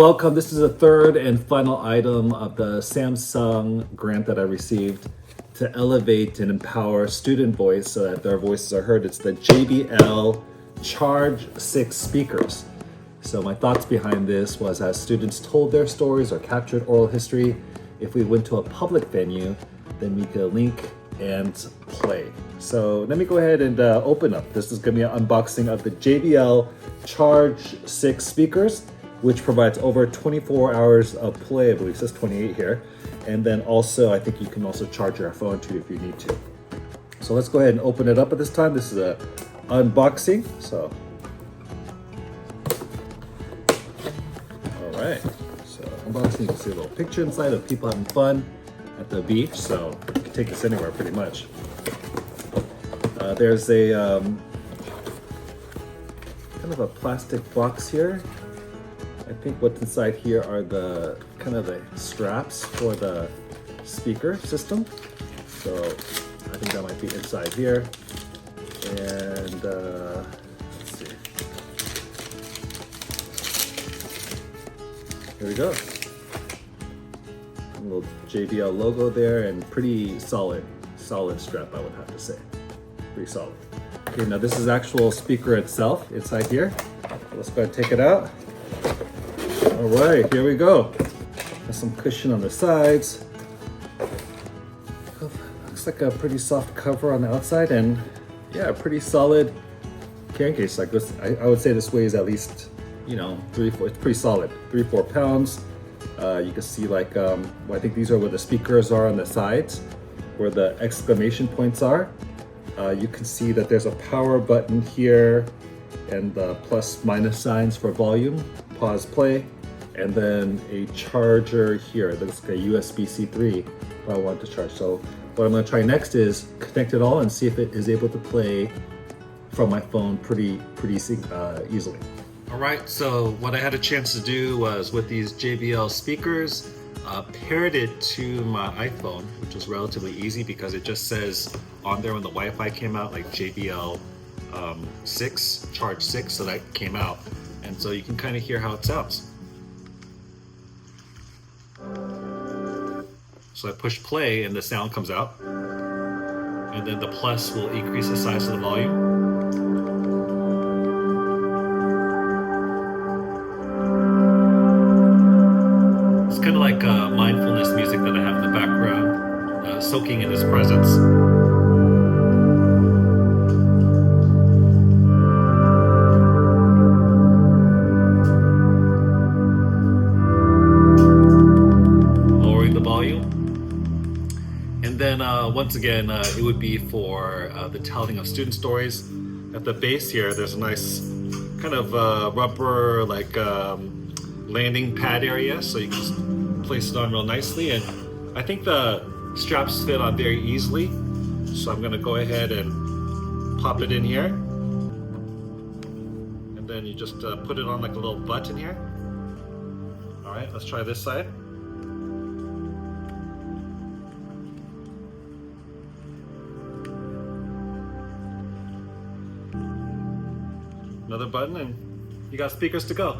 Welcome. This is the third and final item of the Samsung grant that I received to elevate and empower student voice so that their voices are heard. It's the JBL Charge 6 speakers. So my thoughts behind this was, as students told their stories or captured oral history, if we went to a public venue, then we could link and play. So let me go ahead and open up. This is going to be an unboxing of the JBL Charge 6 speakers, which provides over 24 hours of play. I believe it says 28 here. And then also, I think you can also charge your phone too if you need to. So let's go ahead and open it up at this time. This is a unboxing. So, all right. So unboxing, you can see a little picture inside of people having fun at the beach. So you can take this anywhere pretty much. There's a kind of a plastic box here. I think what's inside here are the kind of the straps for the speaker system. So I think that might be inside here. And let's see. Here we go. A little JBL logo there, and pretty solid strap, I would have to say. Pretty solid. Okay, now this is actual speaker itself inside here. Let's go ahead and take it out. All right, here we go. There's some cushion on the sides. Looks like a pretty soft cover on the outside, and yeah, a pretty solid carrying case. Like this, I would say this weighs at least, 3-4. It's pretty solid, 3-4 pounds. You can see like, I think these are where the speakers are on the sides, where the exclamation points are. You can see that there's a power button here, and the plus minus signs for volume, pause, play, and then a charger here. That looks like a USB-C 3 if I want to charge. So what I'm going to try next is connect it all and see if it is able to play from my phone pretty easily. All right, so what I had a chance to do was, with these JBL speakers, paired it to my iPhone, which was relatively easy because it just says on there when the Wi-Fi came out, like JBL 6, Charge 6, so that came out. And so you can kind of hear how it sounds. So I push play and the sound comes out. And then the plus will increase the size of the volume. It's kind of like mindfulness music that I have in the background, soaking in his presence. And then once again, it would be for the telling of student stories. At the base here, there's a nice kind of rubber landing pad area, so you can place it on real nicely. And I think the straps fit on very easily, so I'm going to go ahead and pop it in here. And then you just put it on like a little button here. All right, let's try this side. Another button, and you got speakers to go.